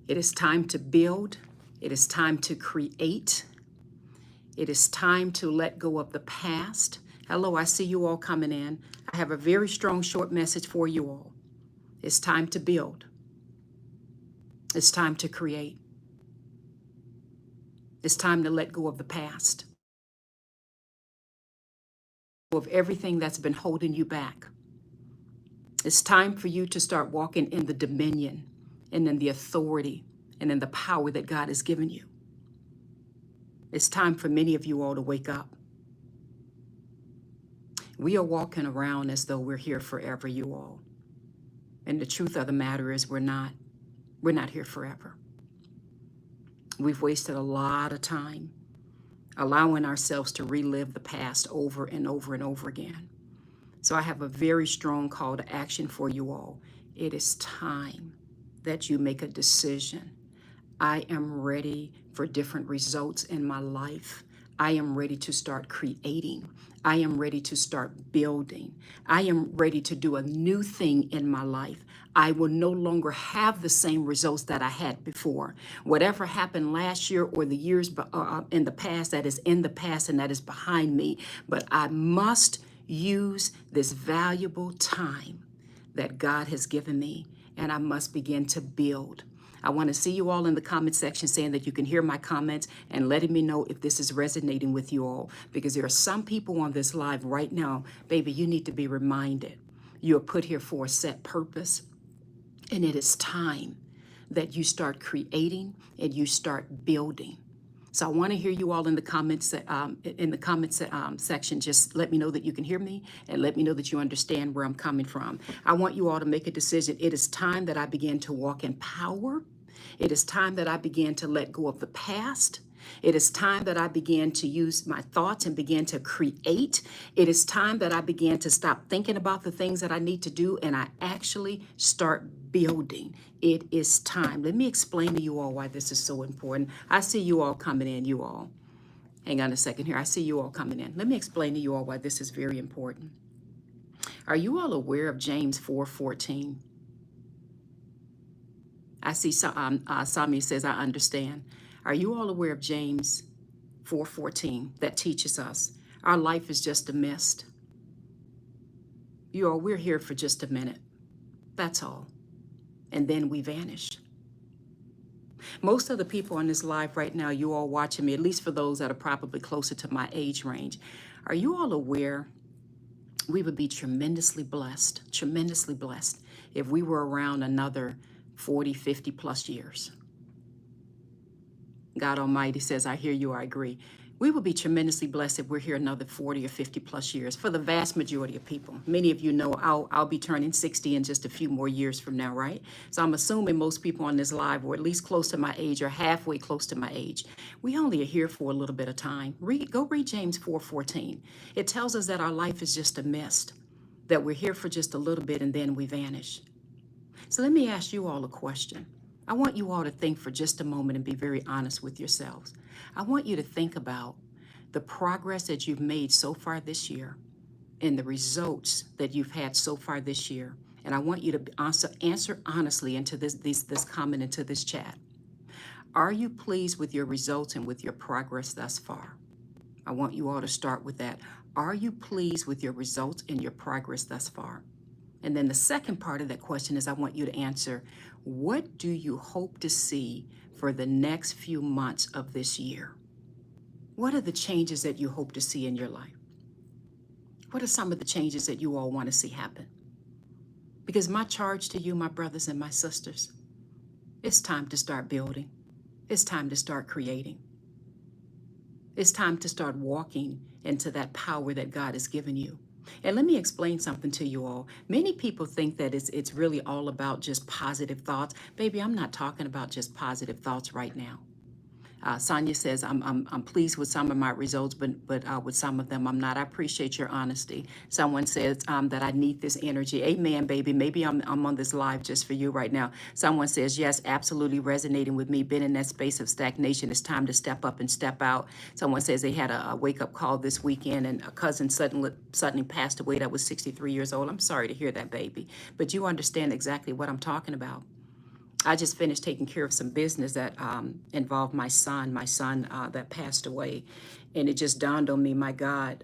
It is time to build. It is time to create. It is time to let go of the past. Hello, I see you all coming in. I have a very strong short message for you all. It's time to build. It's time to create. It's time to let go of the past, of everything that's been holding you back. It's time for you to start walking in the dominion and in the authority and in the power that God has given you. It's time for many of you all to wake up. We are walking around as though we're here forever, you all. And the truth of the matter is we're not. We're not here forever. We've wasted a lot of time allowing ourselves to relive the past over and over and over again. So I have a very strong call to action for you all. It is time that you make a decision. I am ready for different results in my life. I am ready to start creating. I am ready to start building. I am ready to do a new thing in my life. I will no longer have the same results that I had before. Whatever happened last year or the years in the past, that is in the past and that is behind me. But I must use this valuable time that God has given me, and I must begin to build. I want to see you all in the comment section saying that you can hear my comments and letting me know if this is resonating with you all, because there are some people on this live right now, baby, you need to be reminded. You are put here for a set purpose, and it is time that you start creating and you start building. So I want to hear you all in the comments. Section. Just let me know that you can hear me and let me know that you understand where I'm coming from. I want you all to make a decision. It is time that I begin to walk in power. It is time that I begin to let go of the past. It is time that I began to use my thoughts and begin to create. It is time that I began to stop thinking about the things that I need to do and I actually start building. It is time. Let me explain to you all why this is so important. I see you all coming in, you all. Hang on a second here. I see you all coming in. Let me explain to you all why this is very important. Are you all aware of James 4:14? I see Samia says, I understand. Are you all aware of James 4:14 that teaches us our life is just a mist? You all, we're here for just a minute. That's all. And then we vanish. Most of the people on this live right now, you all watching me, at least for those that are probably closer to my age range, are you all aware we would be tremendously blessed if we were around another 40, 50 plus years? God Almighty says, I hear you, I agree. We will be tremendously blessed if we're here another 40 or 50 plus years for the vast majority of people. Many of you know I'll be turning 60 in just a few more years from now, right? So I'm assuming most people on this live, or at least close to my age or halfway close to my age, we only are here for a little bit of time. Go read James 4:14. It tells us that our life is just a mist, that we're here for just a little bit and then we vanish. So let me ask you all a question. I want you all to think for just a moment and be very honest with yourselves. I want you to think about the progress that you've made so far this year and the results that you've had so far this year. And I want you to answer honestly into this comment, into this chat. Are you pleased with your results and with your progress thus far? I want you all to start with that. Are you pleased with your results and your progress thus far? And then the second part of that question is I want you to answer, what do you hope to see for the next few months of this year? What are the changes that you hope to see in your life? What are some of the changes that you all want to see happen? Because my charge to you, my brothers and my sisters, it's time to start building. It's time to start creating. It's time to start walking into that power that God has given you. And let me explain something to you all. Many people think that it's really all about just positive thoughts. Baby, I'm not talking about just positive thoughts right now. Sonia says, I'm pleased with some of my results, but with some of them, I'm not. I appreciate your honesty. Someone says that I need this energy. Amen, baby. Maybe I'm on this live just for you right now. Someone says, yes, absolutely resonating with me. Been in that space of stagnation. It's time to step up and step out. Someone says they had a wake-up call this weekend, and a cousin suddenly passed away that was 63 years old. I'm sorry to hear that, baby. But you understand exactly what I'm talking about. I just finished taking care of some business that involved my son that passed away. And it just dawned on me, my God,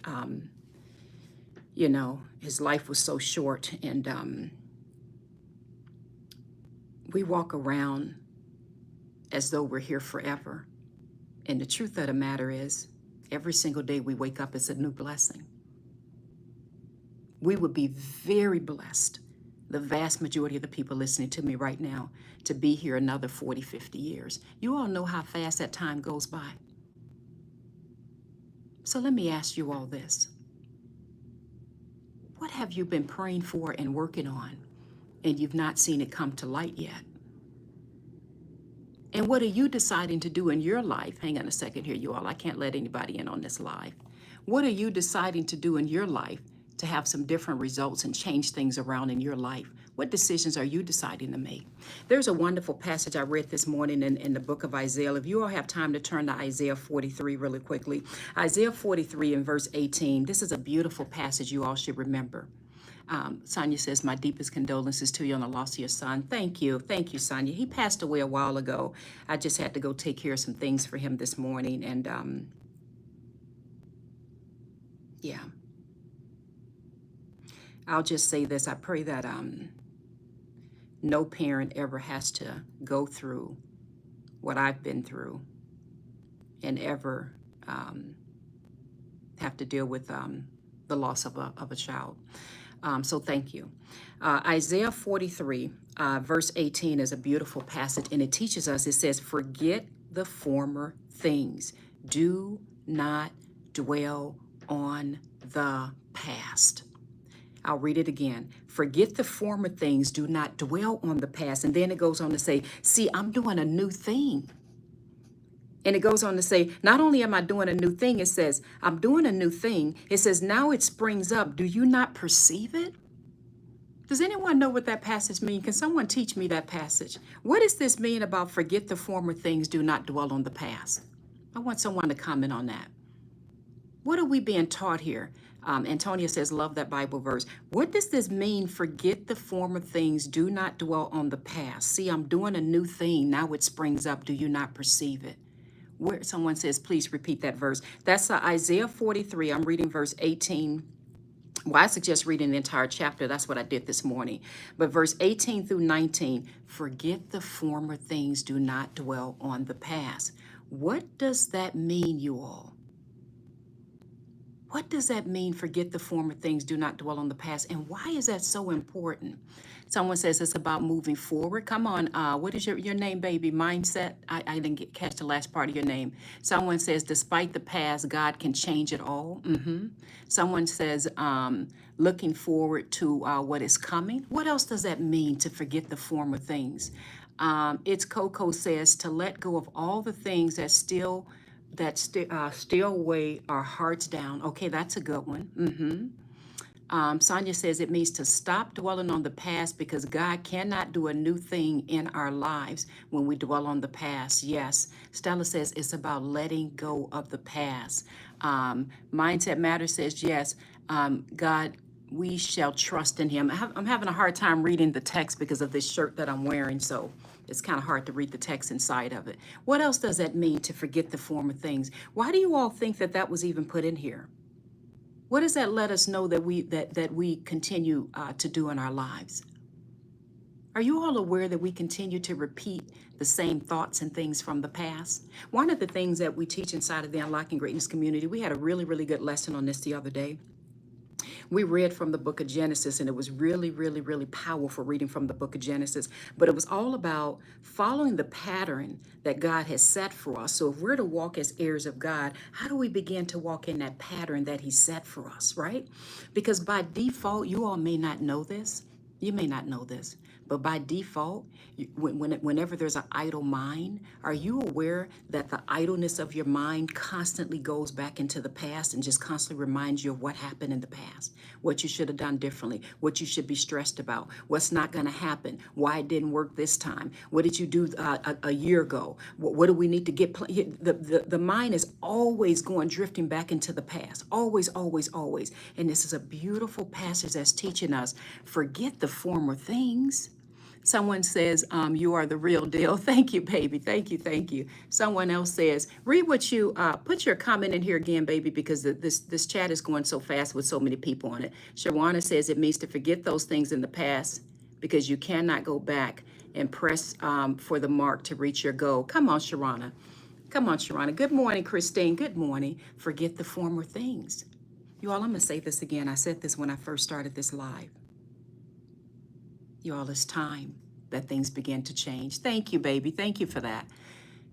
you know, his life was so short. And we walk around as though we're here forever. And the truth of the matter is, every single day we wake up is a new blessing. We would be very blessed, the vast majority of the people listening to me right now, to be here another 40, 50 years. You all know how fast that time goes by. So let me ask you all this. What have you been praying for and working on, and you've not seen it come to light yet? And what are you deciding to do in your life? Hang on a second here, you all. I can't let anybody in on this live. What are you deciding to do in your life to have some different results and change things around in your life? What decisions are you deciding to make? There's a wonderful passage I read this morning in the book of Isaiah. If you all have time to turn to Isaiah 43 really quickly. Isaiah 43 and verse 18. This is a beautiful passage you all should remember. Sonia says, my deepest condolences to you on the loss of your son. Thank you. Thank you, Sonia. He passed away a while ago. I just had to go take care of some things for him this morning. And yeah, I'll just say this. I pray that no parent ever has to go through what I've been through and ever have to deal with the loss of a child. So thank you. Isaiah 43, verse 18 is a beautiful passage, and it teaches us, it says, forget the former things. Do not dwell on the past. I'll read it again. Forget the former things. Do not dwell on the past. And then it goes on to say, see, I'm doing a new thing. And it goes on to say, not only am I doing a new thing, it says, I'm doing a new thing. It says, now it springs up. Do you not perceive it? Does anyone know what that passage means? Can someone teach me that passage? What does this mean about forget the former things, do not dwell on the past? I want someone to comment on that. What are we being taught here? Antonia says, love that Bible verse. What does this mean? Forget the former things, do not dwell on the past. See, I'm doing a new thing. Now it springs up. Do you not perceive it? Where someone says, please repeat that verse. That's Isaiah 43. I'm reading verse 18. Well, I suggest reading the entire chapter. That's what I did this morning. But verse 18 through 19, forget the former things, do not dwell on the past. What does that mean, you all? What does that mean, forget the former things, do not dwell on the past? And why is that so important? Someone says it's about moving forward. Come on, what is your name, baby? Mindset? I didn't catch the last part of your name. Someone says, despite the past, God can change it all. Someone says, looking forward to what is coming. What else does that mean, to forget the former things? It's Coco says, to let go of all the things that still weigh our hearts down. Okay, that's a good one. Sonia says it means to stop dwelling on the past, because God cannot do a new thing in our lives when we dwell on the past. Yes. Stella says it's about letting go of the past. Mindset Matter says, yes, God, we shall trust in him. I'm having a hard time reading the text because of this shirt that I'm wearing, so it's kind of hard to read the text inside of it. What else does that mean, to forget the former things? Why do you all think that was even put in here? What does that let us know that we continue to do in our lives? Are you all aware that we continue to repeat the same thoughts and things from the past? One of the things that we teach inside of the Unlocking Greatness community, we had a really, really good lesson on this the other day. We read from the book of Genesis, and it was really, really, really powerful reading from the book of Genesis. But it was all about following the pattern that God has set for us. So if we're to walk as heirs of God, how do we begin to walk in that pattern that he set for us, right? Because by default, you all may not know this. You may not know this, but by default, whenever there's an idle mind, are you aware that the idleness of your mind constantly goes back into the past and just constantly reminds you of what happened in the past, what you should have done differently, what you should be stressed about, what's not going to happen, why it didn't work this time, what did you do a year ago, what do we need to get? The mind is always drifting back into the past, always, always, always. And this is a beautiful passage that's teaching us, forget the former things. Someone says, you are the real deal. Thank you, baby. Thank you. Thank you. Someone else says, read what you, put your comment in here again, baby, because this chat is going so fast with so many people on it. Shawana says it means to forget those things in the past because you cannot go back and press for the mark to reach your goal. Come on, Shawana. Come on, Shawana. Good morning, Christine. Good morning. Forget the former things. You all, I'm going to say this again. I said this when I first started this live. You all, it's time that things begin to change. Thank you, baby. Thank you for that.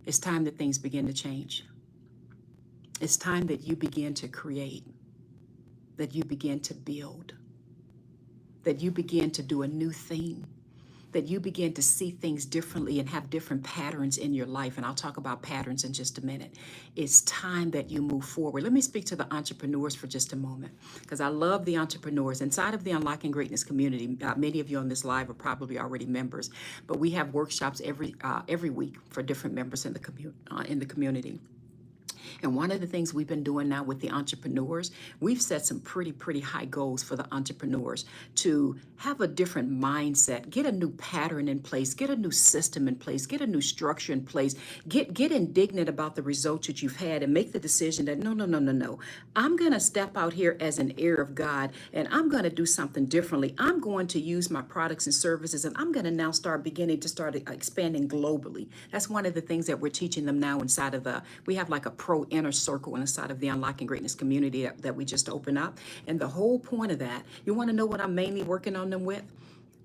It's time that things begin to change. It's time that you begin to create, that you begin to build, that you begin to do a new thing, that you begin to see things differently and have different patterns in your life. And I'll talk about patterns in just a minute. It's time that you move forward. Let me speak to the entrepreneurs for just a moment, because I love the entrepreneurs. Inside of the Unlocking Greatness community, many of you on this live are probably already members, but we have workshops every week for different members in the community. And one of the things we've been doing now with the entrepreneurs, we've set some pretty high goals for the entrepreneurs to have a different mindset, get a new pattern in place, get a new system in place, get a new structure in place, get indignant about the results that you've had and make the decision that no. I'm going to step out here as an heir of God and I'm going to do something differently. I'm going to use my products and services and I'm going to now start expanding globally. That's one of the things that we're teaching them now inside of we have like a pro inner circle inside of the Unlocking Greatness community that we just opened up. And the whole point of that, you want to know what I'm mainly working on them with?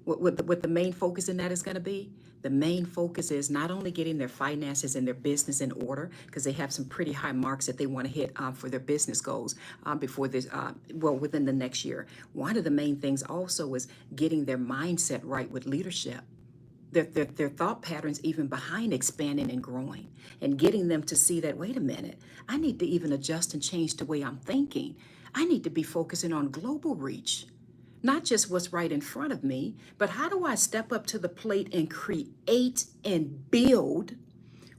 What the main focus in that is going to be? The main focus is not only getting their finances and their business in order, because they have some pretty high marks that they want to hit for their business goals before this, within the next year. One of the main things also is getting their mindset right with leadership. Their thought patterns even behind expanding and growing, and getting them to see that, wait a minute, I need to even adjust and change the way I'm thinking. I need to be focusing on global reach, not just what's right in front of me, but how do I step up to the plate and create and build,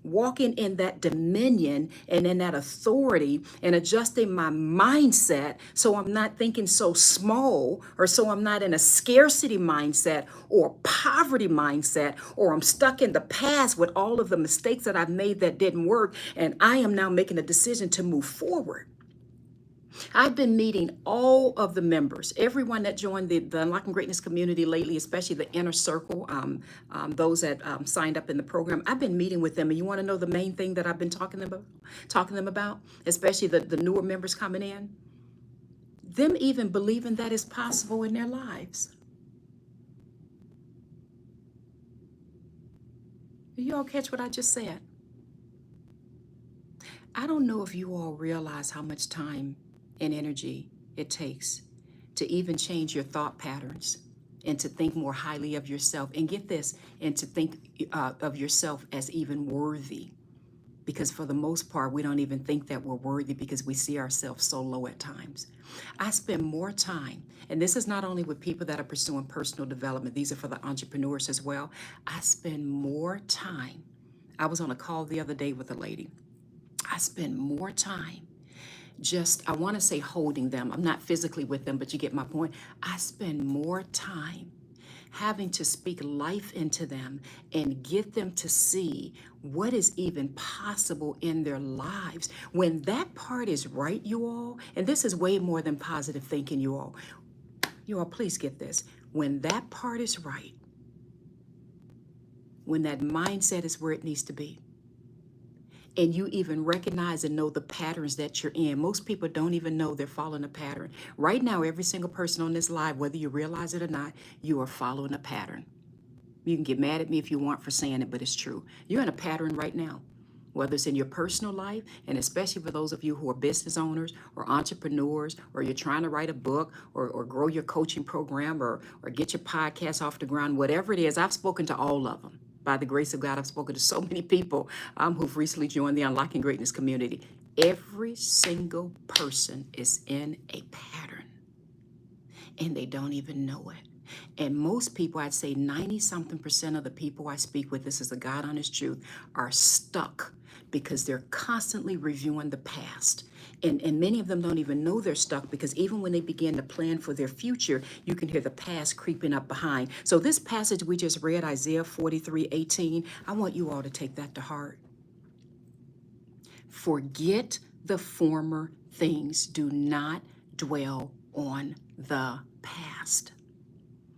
walking in that dominion and in that authority and adjusting my mindset so I'm not thinking so small, or so I'm not in a scarcity mindset or poverty mindset, or I'm stuck in the past with all of the mistakes that I've made that didn't work, and I am now making a decision to move forward. I've been meeting all of the members, everyone that joined the Unlocking Greatness community lately, especially the inner circle, those that signed up in the program. I've been meeting with them, and you want to know the main thing that I've been talking to them about, especially the newer members coming in? Them even believing that is possible in their lives. You all catch what I just said? I don't know if you all realize how much time and energy it takes to even change your thought patterns and to think more highly of yourself, and get this, and to think of yourself as even worthy. Because for the most part, we don't even think that we're worthy because we see ourselves so low at times. I spend more time, and this is not only with people that are pursuing personal development, these are for the entrepreneurs as well. I spend more time. I was on a call the other day with a lady. I spend more time I want to say holding them. I'm not physically with them, but you get my point. I spend more time having to speak life into them and get them to see what is even possible in their lives. When that part is right, you all, and this is way more than positive thinking, you all, please get this. When that part is right, when that mindset is where it needs to be, and you even recognize and know the patterns that you're in. Most people don't even know they're following a pattern. Right now, every single person on this live, whether you realize it or not, you are following a pattern. You can get mad at me if you want for saying it, but it's true. You're in a pattern right now, whether it's in your personal life, and especially for those of you who are business owners or entrepreneurs, or you're trying to write a book or grow your coaching program or get your podcast off the ground, whatever it is. I've spoken to all of them. By the grace of God, I've spoken to so many people who've recently joined the Unlocking Greatness community. Every single person is in a pattern, and they don't even know it. And most people, I'd say 90-something% of the people I speak with, this is the God honest truth, are stuck because they're constantly reviewing the past. And many of them don't even know they're stuck, because even when they begin to plan for their future, you can hear the past creeping up behind. So this passage we just read, Isaiah 43:18, I want you all to take that to heart. Forget the former things. Do not dwell on the past.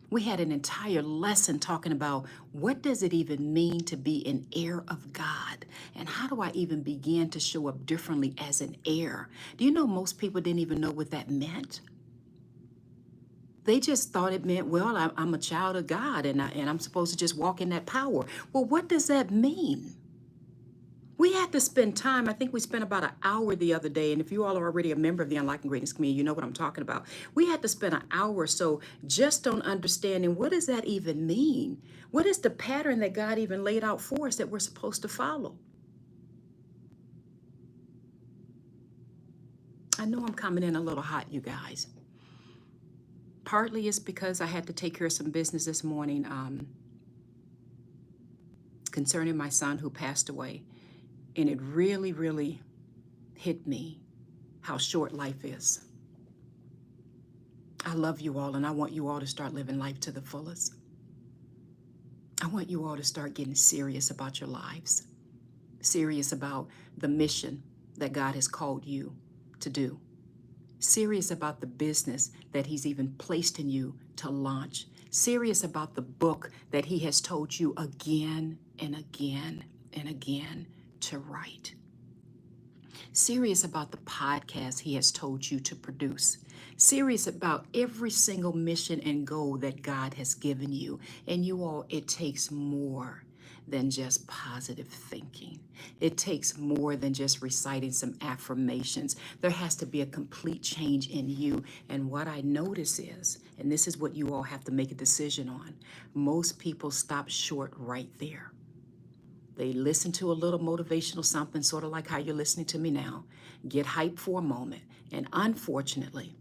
We had an entire lesson talking about what does it even mean to be an heir of God? And how do I even begin to show up differently as an heir? Do you know most people didn't even know what that meant? They just thought it meant, well, I'm a child of God and I'm supposed to just walk in that power. Well, what does that mean? We had to spend time. I think we spent about an hour the other day. And if you all are already a member of the Unlocking Greatness community, you know what I'm talking about. We had to spend an hour or so just on understanding, what does that even mean? What is the pattern that God even laid out for us that we're supposed to follow? I know I'm coming in a little hot, you guys. Partly it's because I had to take care of some business this morning concerning my son who passed away. And it really, really hit me how short life is. I love you all, and I want you all to start living life to the fullest. I want you all to start getting serious about your lives, serious about the mission that God has called you to do, serious about the business that He's even placed in you to launch, serious about the book that He has told you again and again and again to write. Serious about the podcast He has told you to produce. Serious about every single mission and goal that God has given you. And you all, it takes more than just positive thinking. It takes more than just reciting some affirmations. There has to be a complete change in you. And what I notice is, and this is what you all have to make a decision on, most people stop short right there. They listen to a little motivational something, sort of like how you're listening to me now, get hyped for a moment, and unfortunately,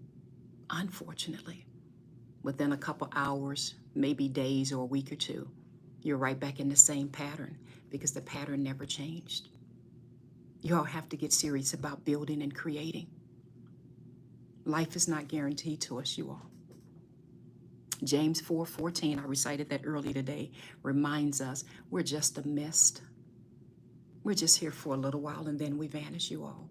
within a couple hours, maybe days or a week or two, you're right back in the same pattern, because the pattern never changed. You all have to get serious about building and creating. Life is not guaranteed to us, you all. James 4:14, I recited that earlier today, reminds us we're just a mist. We're just here for a little while and then we vanish, you all.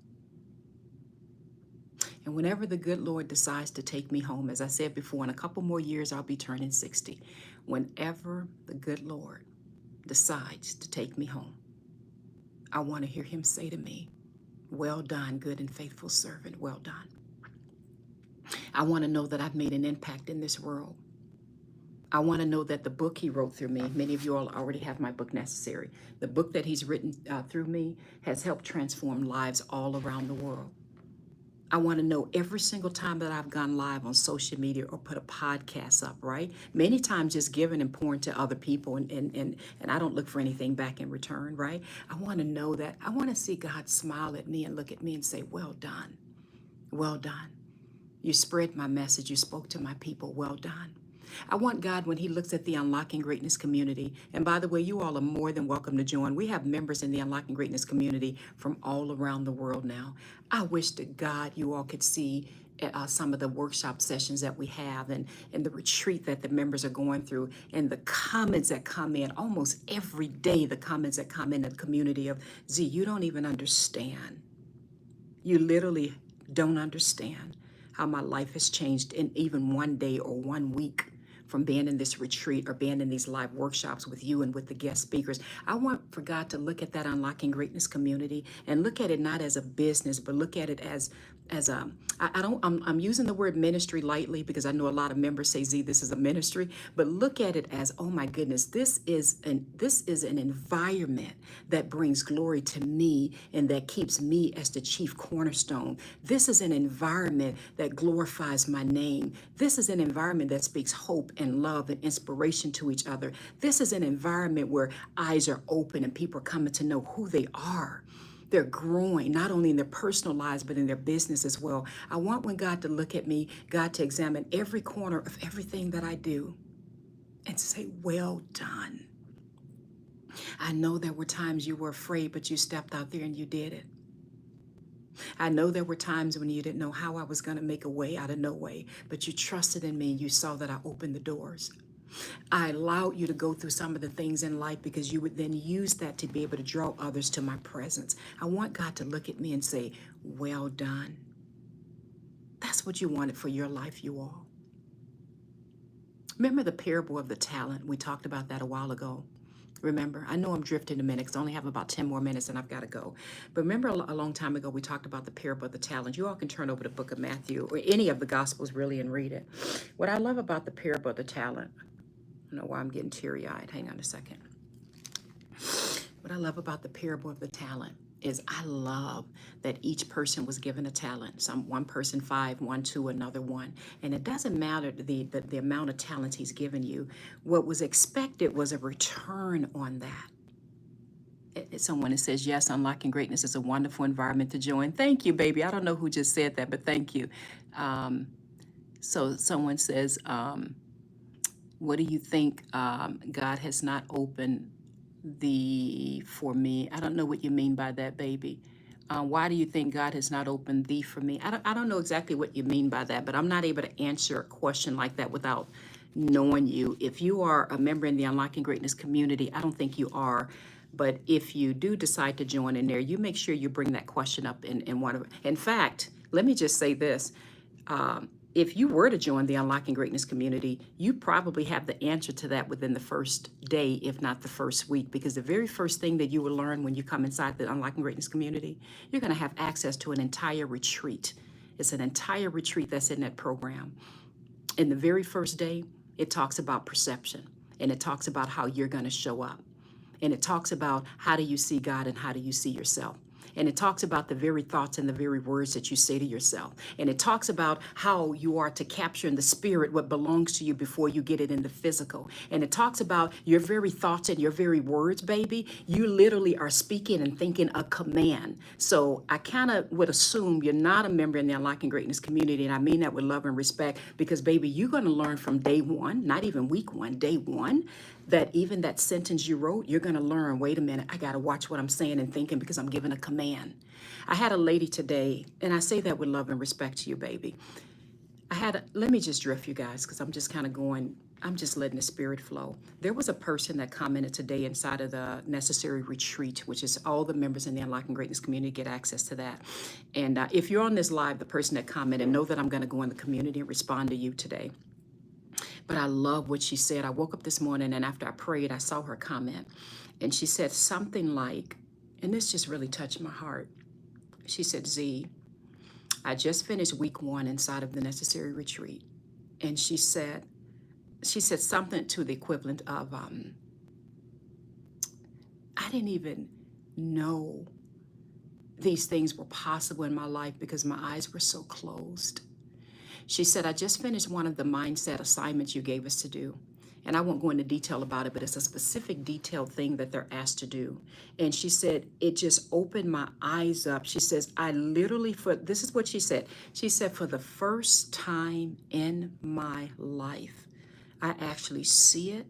And whenever the good Lord decides to take me home, as I said before, in a couple more years, I'll be turning 60. Whenever the good Lord decides to take me home, I want to hear Him say to me, well done, good and faithful servant, well done. I want to know that I've made an impact in this world. I want to know that the book He wrote through me, many of you all already have my book, Necessary. The book that He's written through me has helped transform lives all around the world. I want to know every single time that I've gone live on social media or put a podcast up, right? Many times just giving and pouring to other people, and I don't look for anything back in return, right? I want to know that. I want to see God smile at me and look at me and say, well done, well done. You spread my message, you spoke to my people, well done. I want God, when He looks at the Unlocking Greatness community, and by the way, you all are more than welcome to join. We have members in the Unlocking Greatness community from all around the world now. I wish to God you all could see some of the workshop sessions that we have and the retreat that the members are going through, and the comments that come in almost every day, the comments that come in the community of, Z, you don't even understand. You literally don't understand how my life has changed in even one day or 1 week from being in this retreat or being in these live workshops with you and with the guest speakers. I want for God to look at that Unlocking Greatness community and look at it not as a business, but look at it as I'm using the word ministry lightly because I know a lot of members say, Z, this is a ministry, but look at it as, oh my goodness, this is an environment that brings glory to me and that keeps me as the chief cornerstone. This is an environment that glorifies my name. This is an environment that speaks hope and love and inspiration to each other. This is an environment where eyes are open and people are coming to know who they are. They're growing, not only in their personal lives, but in their business as well. I want when God to look at me, God to examine every corner of everything that I do and say, well done. I know there were times you were afraid, but you stepped out there and you did it. I know there were times when you didn't know how I was going to make a way out of no way, but you trusted in me and you saw that I opened the doors. I allowed you to go through some of the things in life because you would then use that to be able to draw others to my presence. I want God to look at me and say, well done. That's what you wanted for your life, you all. Remember the parable of the talent? We talked about that a while ago. Remember, I know I'm drifting a minute because I only have about 10 more minutes and I've got to go. But remember a long time ago, we talked about the parable of the talent. You all can turn over the book of Matthew or any of the Gospels really and read it. What I love about the parable of the talent, I don't know why I'm getting teary-eyed. Hang on a second. What I love about the parable of the talent is I love that each person was given a talent. One person 5, 1, 2, another 1. And it doesn't matter the amount of talent he's given you. What was expected was a return on that. Someone that says, yes, unlocking greatness is a wonderful environment to join. Thank you, baby. I don't know who just said that, but thank you. So someone says, what do you think God has not opened for me? I don't know what you mean by that, baby. Why do you think God has not opened thee for me? I don't know exactly what you mean by that, but I'm not able to answer a question like that without knowing you. If you are a member in the Unlocking Greatness community, I don't think you are. But if you do decide to join in there, you make sure you bring that question up in one of. In fact, let me just say this. If you were to join the Unlocking Greatness community, you probably have the answer to that within the first day, if not the first week, because the very first thing that you will learn when you come inside the Unlocking Greatness community, you're going to have access to an entire retreat. It's an entire retreat that's in that program. In the very first day, it talks about perception, and it talks about how you're going to show up. And it talks about how do you see God and how do you see yourself. And it talks about the very thoughts and the very words that you say to yourself. And it talks about how you are to capture in the spirit what belongs to you before you get it in the physical. And it talks about your very thoughts and your very words, baby. You literally are speaking and thinking a command. So I kind of would assume you're not a member in the Unlocking Greatness community. And I mean that with love and respect because, baby, you're going to learn from day one, not even week one, day one, that even that sentence you wrote, you're going to learn, wait a minute, I got to watch what I'm saying and thinking because I'm giving a command. I had a lady today, and I say that with love and respect to you, baby. Let me just drift you guys because I'm just kind of going, I'm just letting the spirit flow. There was a person that commented today inside of the Necessary Retreat, which is all the members in the Unlocking Greatness community get access to that. And if you're on this live, the person that commented, know that I'm going to go in the community and respond to you today. But I love what she said. I woke up this morning and after I prayed, I saw her comment. And she said something like, and this just really touched my heart. She said, Z, I just finished week 1 inside of the Necessary Retreat. And she said something to the equivalent of, I didn't even know these things were possible in my life because my eyes were so closed. She said, I just finished one of the mindset assignments you gave us to do. And I won't go into detail about it, but it's a specific detailed thing that they're asked to do. And she said, it just opened my eyes up. She says, this is what she said. She said, for the first time in my life, I actually see it.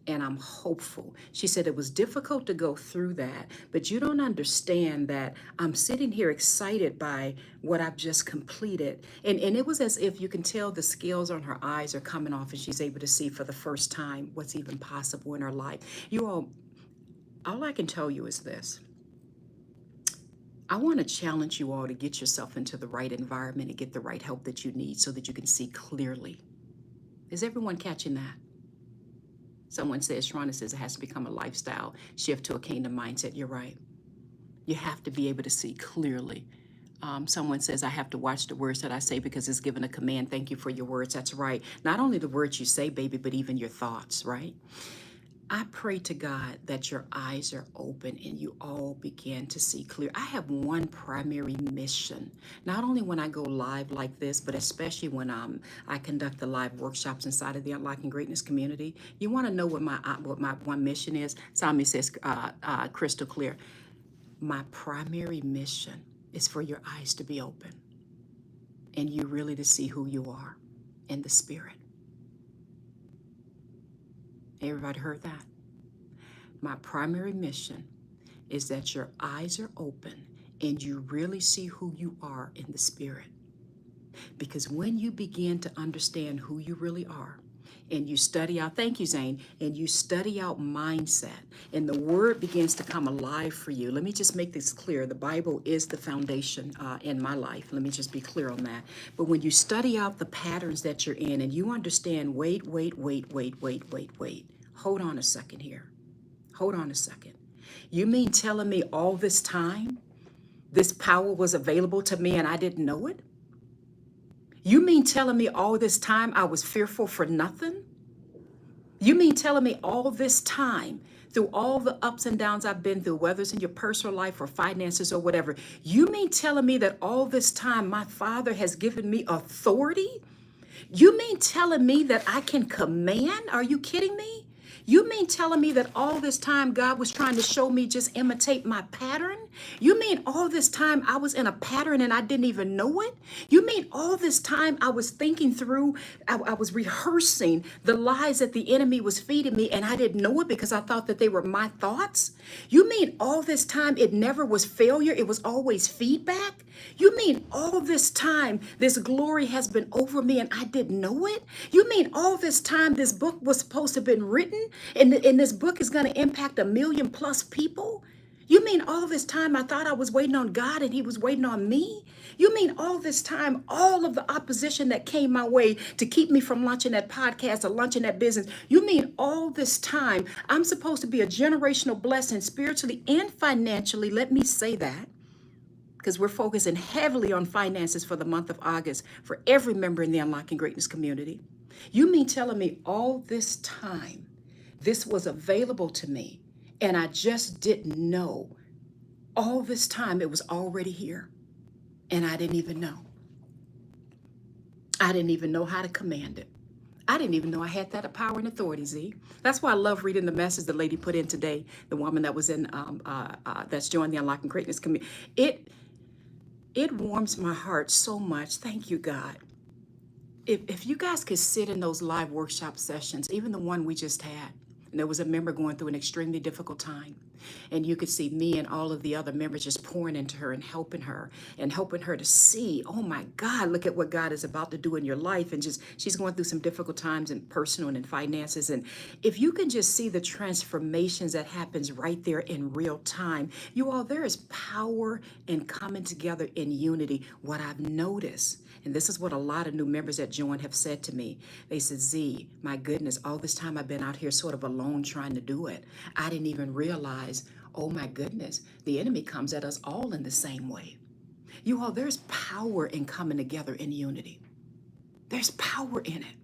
And I'm hopeful. She said it was difficult to go through that, but you don't understand that I'm sitting here excited by what I've just completed. And it was as if you can tell the scales on her eyes are coming off and she's able to see for the first time what's even possible in her life. You all I can tell you is this. I want to challenge you all to get yourself into the right environment and get the right help that you need so that you can see clearly. Is everyone catching that? Someone says, Sharonda says it has to become a lifestyle shift to a kingdom mindset. You're right. You have to be able to see clearly. Someone says, I have to watch the words that I say because it's given a command. Thank you for your words. That's right. Not only the words you say, baby, but even your thoughts, right? I pray to God that your eyes are open and you all begin to see clear. I have one primary mission, not only when I go live like this, but especially when I conduct the live workshops inside of the Unlocking Greatness community. You want to know what my one mission is? Sami says crystal clear. My primary mission is for your eyes to be open and you really to see who you are in the spirit. Everybody heard that? My primary mission is that your eyes are open and you really see who you are in the spirit. Because when you begin to understand who you really are, and you study out, thank you, Zane, and you study out mindset, and the word begins to come alive for you. Let me just make this clear. The Bible is the foundation in my life. Let me just be clear on that. But when you study out the patterns that you're in and you understand, wait. Hold on a second here. Hold on a second. You mean telling me all this time this power was available to me and I didn't know it? You mean telling me all this time I was fearful for nothing? You mean telling me all this time, through all the ups and downs I've been through, whether it's in your personal life or finances or whatever, you mean telling me that all this time my Father has given me authority? You mean telling me that I can command? Are you kidding me? You mean telling me that all this time God was trying to show me just imitate my pattern? You mean all this time I was in a pattern and I didn't even know it? You mean all this time I was thinking through, I was rehearsing the lies that the enemy was feeding me and I didn't know it because I thought that they were my thoughts? You mean all this time it never was failure, it was always feedback? You mean all this time this glory has been over me and I didn't know it? You mean all this time this book was supposed to have been written and this book is going to impact 1 million plus people? You mean all this time I thought I was waiting on God and he was waiting on me? You mean all this time, all of the opposition that came my way to keep me from launching that podcast or launching that business? You mean all this time I'm supposed to be a generational blessing spiritually and financially? Let me say that, because we're focusing heavily on finances for the month of August for every member in the Unlocking Greatness community. You mean telling me all this time this was available to me and I just didn't know? All this time it was already here and I didn't even know. I didn't even know how to command it. I didn't even know I had that power and authority, Z. That's why I love reading the message the lady put in today, the woman that was in, that's joined the Unlocking Greatness community. It warms my heart so much. Thank you, God. If you guys could sit in those live workshop sessions, even the one we just had, and there was a member going through an extremely difficult time, and you could see me and all of the other members just pouring into her and helping her to see, oh my God, look at what God is about to do in your life. And just, she's going through some difficult times in personal and in finances. And if you can just see the transformations that happens right there in real time, you all, there is power in coming together in unity. What I've noticed, and this is what a lot of new members that joined have said to me. They said, Z, my goodness, all this time I've been out here sort of alone trying to do it. I didn't even realize, oh my goodness, the enemy comes at us all in the same way. You all, there's power in coming together in unity. There's power in it.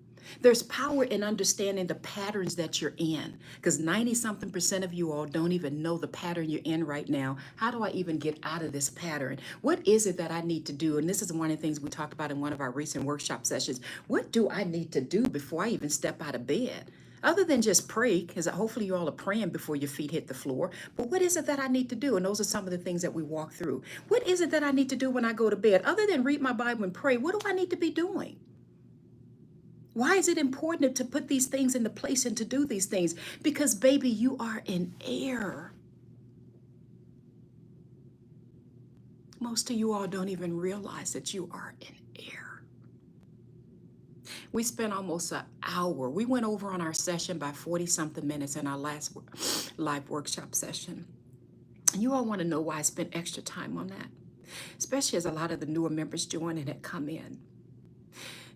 There's power in understanding the patterns that you're in, because 90-something% of you all don't even know the pattern you're in right now. How do I even get out of this pattern? What is it that I need to do? And this is one of the things we talked about in one of our recent workshop sessions. What do I need to do before I even step out of bed? Other than just pray, because hopefully you all are praying before your feet hit the floor. But what is it that I need to do? And those are some of the things that we walk through. What is it that I need to do when I go to bed? Other than read my Bible and pray, what do I need to be doing? Why is it important to put these things into place and to do these things? Because, baby, you are an heir. Most of you all don't even realize that you are an heir. We spent almost an hour. We went over on our session by 40-something minutes in our last live workshop session. And you all want to know why I spent extra time on that, especially as a lot of the newer members joined and had come in.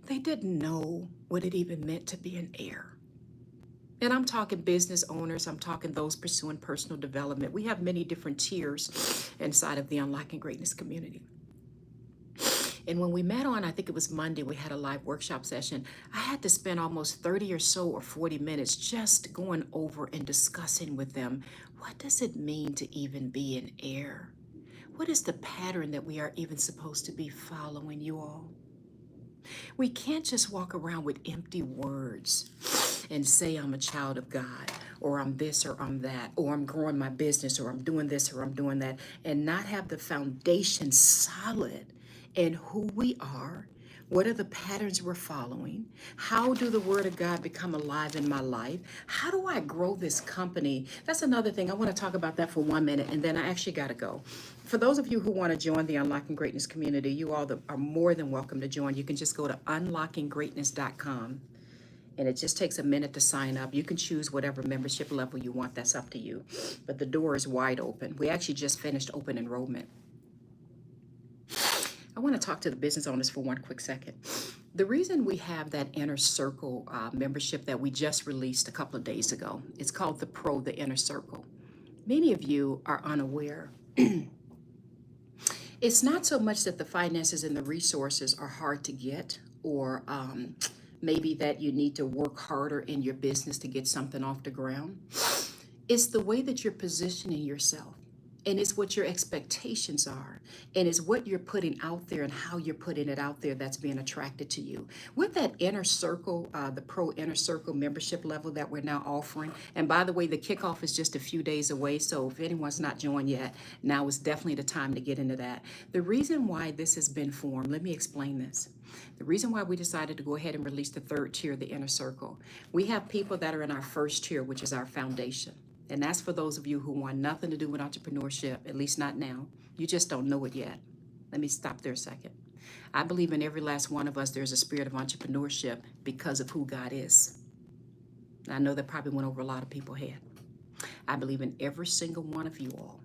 They didn't know what it even meant to be an heir. And I'm talking business owners. I'm talking those pursuing personal development. We have many different tiers inside of the Unlocking Greatness community. And when we met on, I think it was Monday, we had a live workshop session. I had to spend almost 30 or so or 40 minutes just going over and discussing with them, what does it mean to even be an heir? What is the pattern that we are even supposed to be following, you all? We can't just walk around with empty words and say I'm a child of God, or I'm this, or I'm that, or I'm growing my business, or I'm doing this, or I'm doing that, and not have the foundation solid in who we are, What are the patterns we're following? How do the Word of God become alive in my life? How do I grow this company? That's another thing. I want to talk about that for 1 minute, and then I actually got to go. For those of you who want to join the Unlocking Greatness community, you all are more than welcome to join. You can just go to unlockinggreatness.com. And it just takes a minute to sign up. You can choose whatever membership level you want. That's up to you. But the door is wide open. We actually just finished open enrollment. I want to talk to the business owners for one quick second. The reason we have that inner circle membership that we just released a couple of days ago, it's called the inner circle. Many of you are unaware. It's not so much that the finances and the resources are hard to get, or maybe that you need to work harder in your business to get something off the ground. It's the way that you're positioning yourself. And it's what your expectations are. And it's what you're putting out there and how you're putting it out there that's being attracted to you. With that inner circle, the Pro Inner Circle membership level that we're now offering. And by the way, the kickoff is just a few days away. So if anyone's not joined yet, now is definitely the time to get into that. The reason why this has been formed, let me explain this. The reason why we decided to go ahead and release the third tier, the Inner Circle, we have people that are in our first tier, which is our foundation. And that's for those of you who want nothing to do with entrepreneurship, at least not now. You just don't know it yet. Let me stop there a second. I believe in every last one of us, there's a spirit of entrepreneurship because of who God is. I know that probably went over a lot of people's head. I believe in every single one of you all.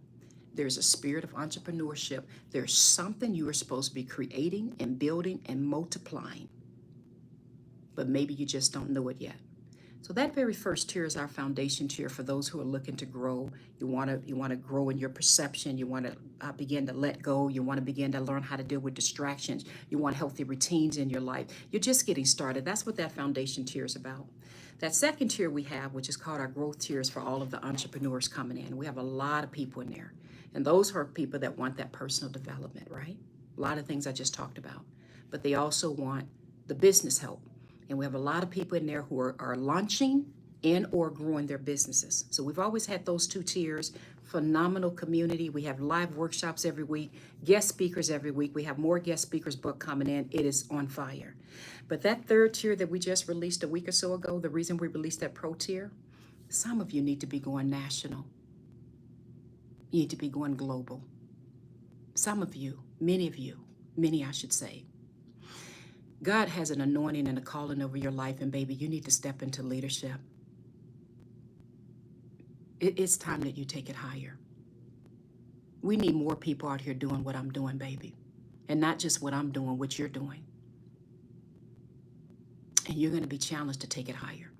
There's a spirit of entrepreneurship. There's something you are supposed to be creating and building and multiplying. But maybe you just don't know it yet. So that very first tier is our foundation tier for those who are looking to grow. You want to grow in your perception. You want to begin to let go. You want to begin to learn how to deal with distractions. You want healthy routines in your life. You're just getting started. That's what that foundation tier is about. That second tier we have, which is called our growth tiers for all of the entrepreneurs coming in. We have a lot of people in there. And those are people that want that personal development, right? A lot of things I just talked about. But they also want the business help. And we have a lot of people in there who are launching and or growing their businesses. So we've always had those two tiers. Phenomenal community. We have live workshops every week, guest speakers every week. We have more guest speakers book coming in. It is on fire. But that third tier that we just released a week or so ago, the reason we released that pro tier, some of you need to be going national. You need to be going global. Some of you, many I should say. God has an anointing and a calling over your life, and baby, you need to step into leadership. It's time that you take it higher. We need more people out here doing what I'm doing, baby. And not just what I'm doing, what you're doing. And you're going to be challenged to take it higher.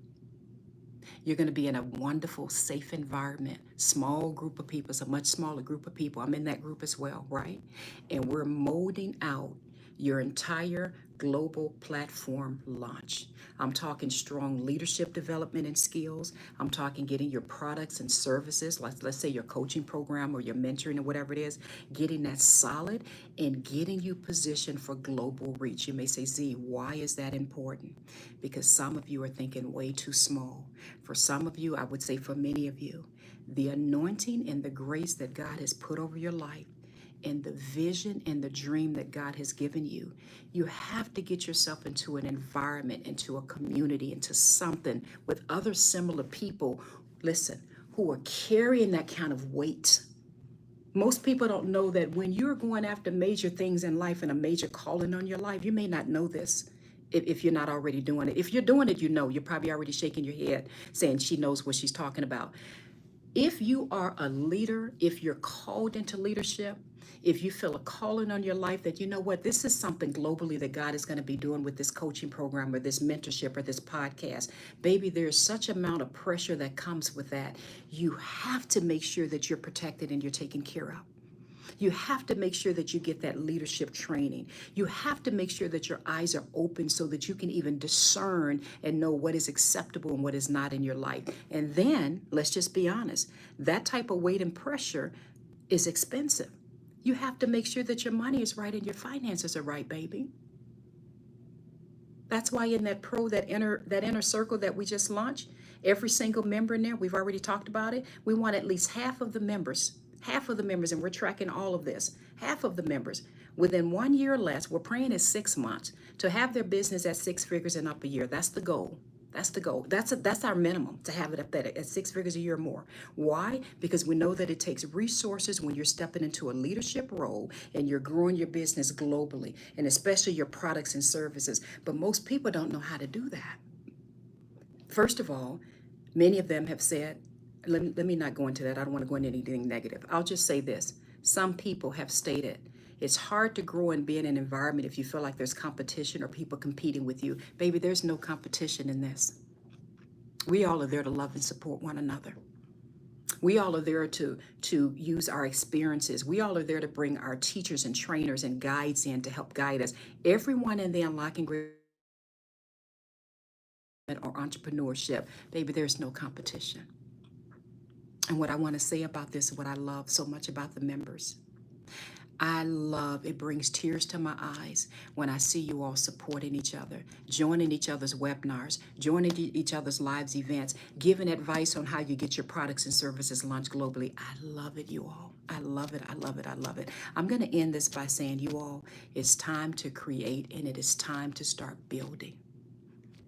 You're going to be in a wonderful, safe environment, small group of people. It's a much smaller group of people. I'm in that group as well, right? And we're molding out your entire global platform launch. I'm talking strong leadership development and skills. I'm talking getting your products and services, let's say your coaching program or your mentoring or whatever it is, getting that solid and getting you positioned for global reach. You may say, Z, why is that important? Because some of you are thinking way too small. For some of you, I would say for many of you, the anointing and the grace that God has put over your life and the vision and the dream that God has given you, you have to get yourself into an environment, into a community, into something with other similar people, listen, who are carrying that kind of weight. Most people don't know that when you're going after major things in life and a major calling on your life, you may not know this if you're not already doing it. If you're doing it, you know, you're probably already shaking your head saying she knows what she's talking about. If you are a leader, if you're called into leadership, if you feel a calling on your life that, you know what, this is something globally that God is going to be doing with this coaching program or this mentorship or this podcast, baby, there's such amount of pressure that comes with that. You have to make sure that you're protected and you're taken care of. You have to make sure that you get that leadership training. You have to make sure that your eyes are open so that you can even discern and know what is acceptable and what is not in your life. And then, let's just be honest, that type of weight and pressure is expensive. You have to make sure that your money is right and your finances are right, baby. That's why in that inner circle that we just launched, every single member in there, we've already talked about it. We want at least half of the members, and we're tracking all of this. Half of the members Within 1 year or less, we're praying is 6 months, to have their business at 6 figures and up a year. That's the goal. That's the goal. That's our minimum, to have it up at 6 figures a year or more. Why? Because we know that it takes resources when you're stepping into a leadership role and you're growing your business globally, and especially your products and services. But most people don't know how to do that. First of all, many of them have said, let me not go into that. I don't want to go into anything negative. I'll just say this. Some people have stated, it's hard to grow and be in an environment if you feel like there's competition or people competing with you. Baby, there's no competition in this. We all are there to love and support one another. We all are there to use our experiences. We all are there to bring our teachers and trainers and guides in to help guide us. Everyone in the Unlocking Great or entrepreneurship, baby, there's no competition. And what I want to say about this, what I love so much about the members, it brings tears to my eyes when I see you all supporting each other, joining each other's webinars, joining each other's lives events, giving advice on how you get your products and services launched globally. I love it, you all. I love it. I love it. I love it. I'm going to end this by saying, you all, it's time to create, and it is time to start building.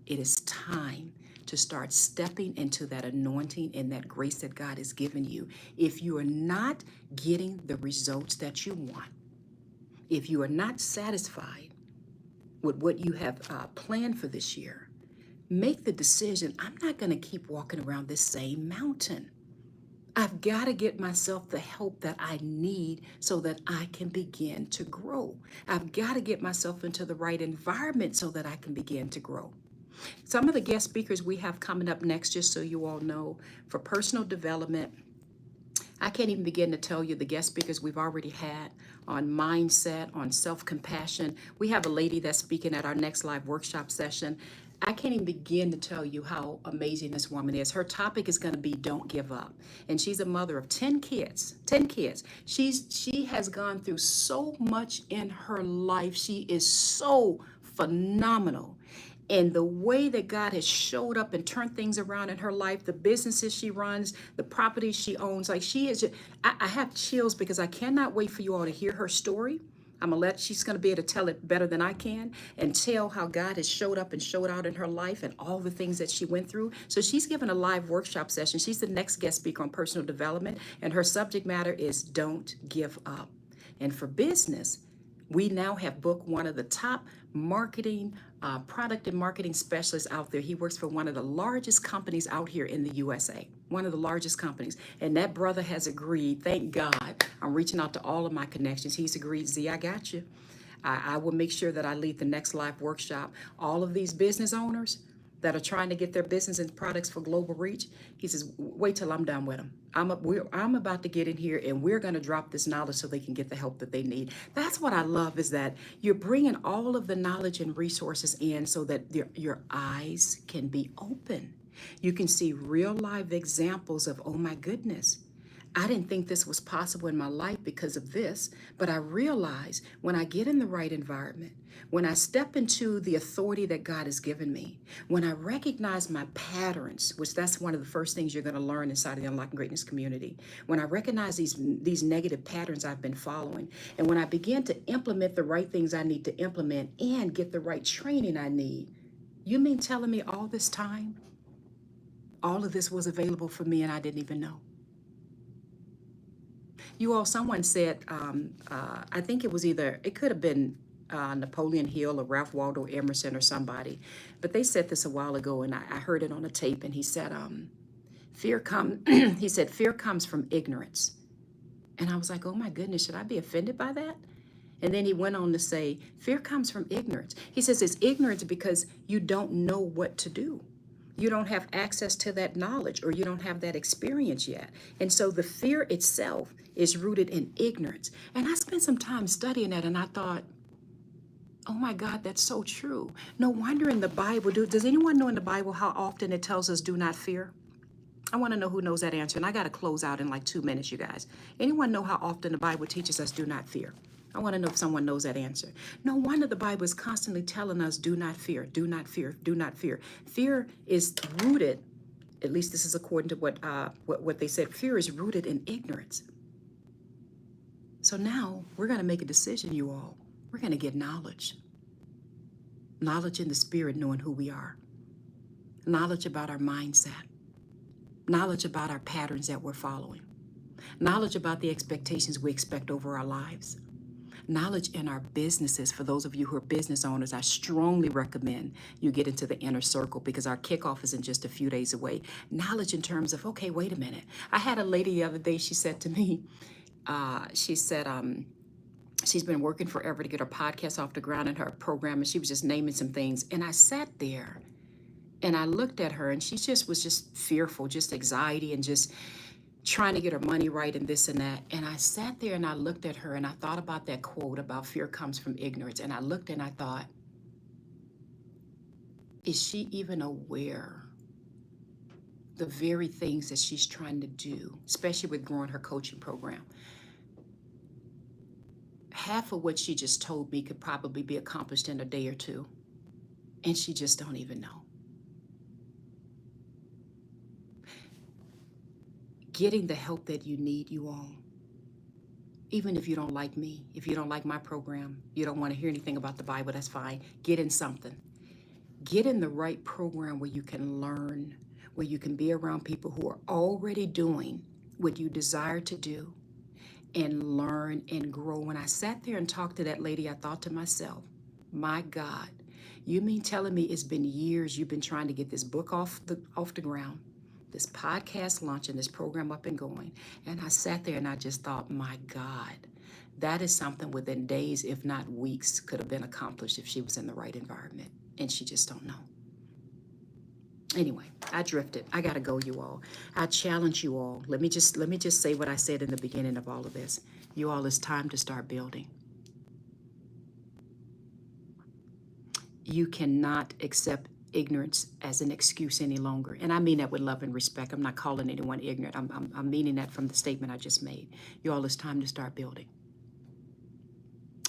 It is time to start stepping into that anointing and that grace that God has given you. If you are not getting the results that you want, if you are not satisfied with what you have planned for this year, make the decision, I'm not going to keep walking around this same mountain. I've got to get myself the help that I need so that I can begin to grow. I've got to get myself into the right environment so that I can begin to grow. Some of the guest speakers we have coming up next, just so you all know, for personal development, I can't even begin to tell you the guest speakers we've already had on mindset, on self-compassion. We have a lady that's speaking at our next live workshop session. I can't even begin to tell you how amazing this woman is. Her topic is going to be don't give up. And she's a mother of 10 kids, 10 kids. She has gone through so much in her life. She is so phenomenal. And the way that God has showed up and turned things around in her life, the businesses she runs, the properties she owns, like she is, I have chills because I cannot wait for you all to hear her story. She's going to be able to tell it better than I can and tell how God has showed up and showed out in her life and all the things that she went through. So she's given a live workshop session. She's the next guest speaker on personal development, and her subject matter is don't give up. And for business, we now have booked one of the top marketing, product and marketing specialists out there. He works for one of the largest companies out here in the USA, one of the largest companies. And that brother has agreed, thank God. I'm reaching out to all of my connections. He's agreed, Z, I got you. I will make sure that I lead the next live workshop. All of these business owners that are trying to get their business and products for global reach, he says, wait till I'm done with them. I'm about to get in here and we're going to drop this knowledge so they can get the help that they need. That's what I love, is that you're bringing all of the knowledge and resources in so that your eyes can be open. You can see real live examples of, oh my goodness, I didn't think this was possible in my life because of this, but I realize when I get in the right environment, when I step into the authority that God has given me, when I recognize my patterns, which that's one of the first things you're going to learn inside of the Unlocking Greatness community, when I recognize these negative patterns I've been following, and when I begin to implement the right things I need to implement and get the right training I need, you mean telling me all this time, all of this was available for me and I didn't even know? You all, someone said, I think it could have been Napoleon Hill or Ralph Waldo Emerson or somebody, but they said this a while ago and I heard it on a tape, and he said, he said, fear comes from ignorance. And I was like, oh my goodness, should I be offended by that? And then he went on to say, fear comes from ignorance. He says it's ignorance because you don't know what to do. You don't have access to that knowledge, or you don't have that experience yet. And so the fear itself is rooted in ignorance. And I spent some time studying that, and I thought, oh my God, that's so true. No wonder in the Bible, does anyone know in the Bible how often it tells us do not fear? I want to know who knows that answer. And I got to close out in like 2 minutes, you guys. Anyone know how often the Bible teaches us do not fear? I want to know if someone knows that answer. No wonder the Bible is constantly telling us do not fear, do not fear, do not fear. Fear is rooted, at least this is according to what they said, fear is rooted in ignorance. So now we're going to make a decision, you all. We're going to get knowledge. Knowledge in the spirit, knowing who we are. Knowledge about our mindset. Knowledge about our patterns that we're following. Knowledge about the expectations we expect over our lives. Knowledge in our businesses. For those of you who are business owners, I strongly recommend you get into the inner circle because our kickoff is in just a few days away. Knowledge in terms of, okay, wait a minute. I had a lady the other day, she said to me, she said, she's been working forever to get her podcast off the ground and her program, and she was just naming some things. And I sat there and I looked at her, and she just was just fearful, just anxiety, and just trying to get her money right and this and that. And I sat there and I looked at her and I thought about that quote about fear comes from ignorance. And I looked and I thought, is she even aware the very things that she's trying to do, especially with growing her coaching program? Half of what she just told me could probably be accomplished in a day or two. And she just don't even know. Getting the help that you need, you all. Even if you don't like me, if you don't like my program, you don't want to hear anything about the Bible, that's fine. Get in something. Get in the right program where you can learn, where you can be around people who are already doing what you desire to do and learn and grow. When I sat there and talked to that lady, I thought to myself, my God, you mean telling me it's been years you've been trying to get this book off the ground, this podcast launch and this program up and going? And I sat there and I just thought, my God, that is something within days, if not weeks, could have been accomplished if she was in the right environment. And she just don't know. Anyway, I drifted. I gotta go, you all. I challenge you all. Let me just say what I said in the beginning of all of this. You all, it's time to start building. You cannot accept ignorance as an excuse any longer. And I mean that with love and respect. I'm not calling anyone ignorant. I'm meaning that from the statement I just made. You all, it's time to start building.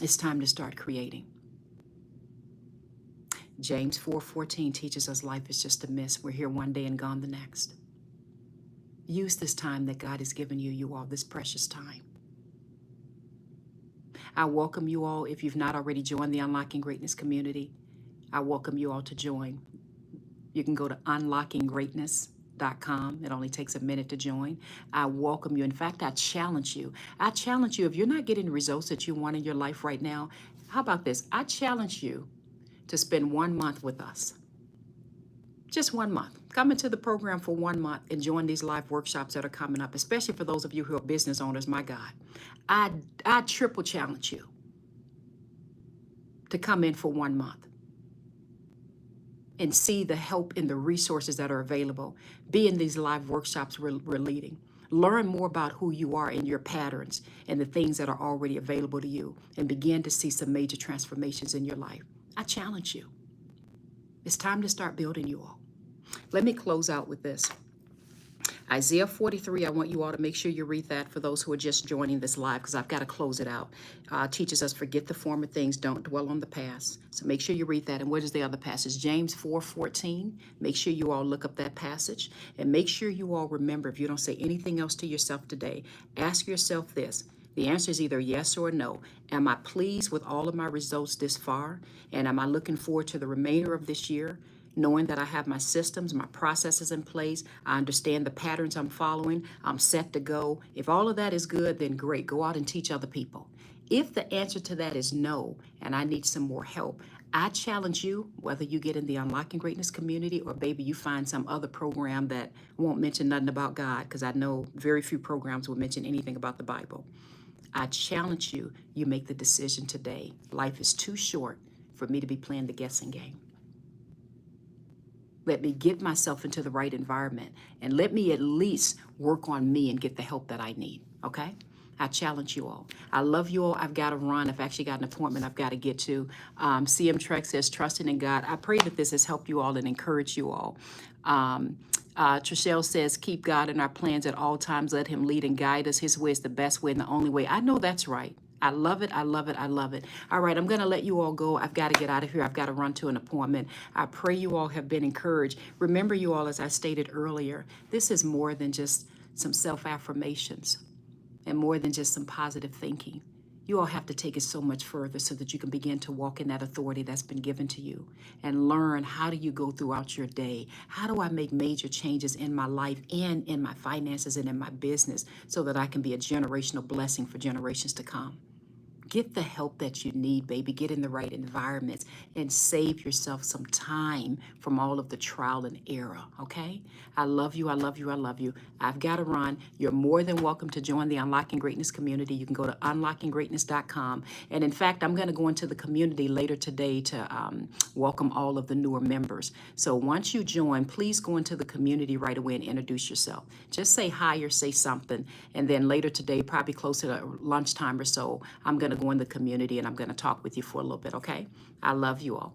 It's time to start creating. James 4:14 teaches us life is just a mist. We're here one day and gone the next. Use this time that God has given you, you all, this precious time. I welcome you all. If you've not already joined the Unlocking Greatness community, I welcome you all to join. You can go to unlockinggreatness.com. It only takes a minute to join. I welcome you. In fact, I challenge you. If you're not getting the results that you want in your life right now, how about this? I challenge you to spend 1 month with us. Just 1 month. Come into the program for 1 month and join these live workshops that are coming up, especially for those of you who are business owners. My God, I triple challenge you to come in for 1 month and see the help and the resources that are available. Be in these live workshops we're leading. Learn more about who you are and your patterns and the things that are already available to you, and begin to see some major transformations in your life. I challenge you. It's time to start building, you all. Let me close out with this. Isaiah 43, I want you all to make sure you read that for those who are just joining this live, because I've got to close it out. Teaches us, forget the former things, don't dwell on the past. So make sure you read that. And what is the other passage? James 4:14. Make sure you all look up that passage. And make sure you all remember, if you don't say anything else to yourself today, ask yourself this. The answer is either yes or no. Am I pleased with all of my results this far? And am I looking forward to the remainder of this year, knowing that I have my systems, my processes in place? I understand the patterns I'm following. I'm set to go. If all of that is good, then great. Go out and teach other people. If the answer to that is no, and I need some more help, I challenge you, whether you get in the Unlocking Greatness community or maybe you find some other program that won't mention nothing about God, because I know very few programs will mention anything about the Bible. I challenge you, you make the decision today. Life is too short for me to be playing the guessing game. Let me get myself into the right environment, and let me at least work on me and get the help that I need, okay? I challenge you all. I love you all. I've got to run. I've actually got an appointment I've got to get to. CM Trek says, trusting in God. I pray that this has helped you all and encouraged you all. Trishelle says, keep God in our plans at all times. Let him lead and guide us. His way is the best way and the only way. I know that's right. I love it. I love it. I love it. All right, I'm going to let you all go. I've got to get out of here. I've got to run to an appointment. I pray you all have been encouraged. Remember, you all, as I stated earlier, this is more than just some self-affirmations and more than just some positive thinking. You all have to take it so much further so that you can begin to walk in that authority that's been given to you and learn how do you go throughout your day? How do I make major changes in my life and in my finances and in my business so that I can be a generational blessing for generations to come? Get the help that you need, baby. Get in the right environments and save yourself some time from all of the trial and error, okay? I love you. I love you. I love you. I've got to run. You're more than welcome to join the Unlocking Greatness community. You can go to unlockinggreatness.com. And in fact, I'm going to go into the community later today to welcome all of the newer members. So once you join, please go into the community right away and introduce yourself. Just say hi or say something. And then later today, probably closer to lunchtime or so, I'm going to go in the community and I'm going to talk with you for a little bit, okay? I love you all.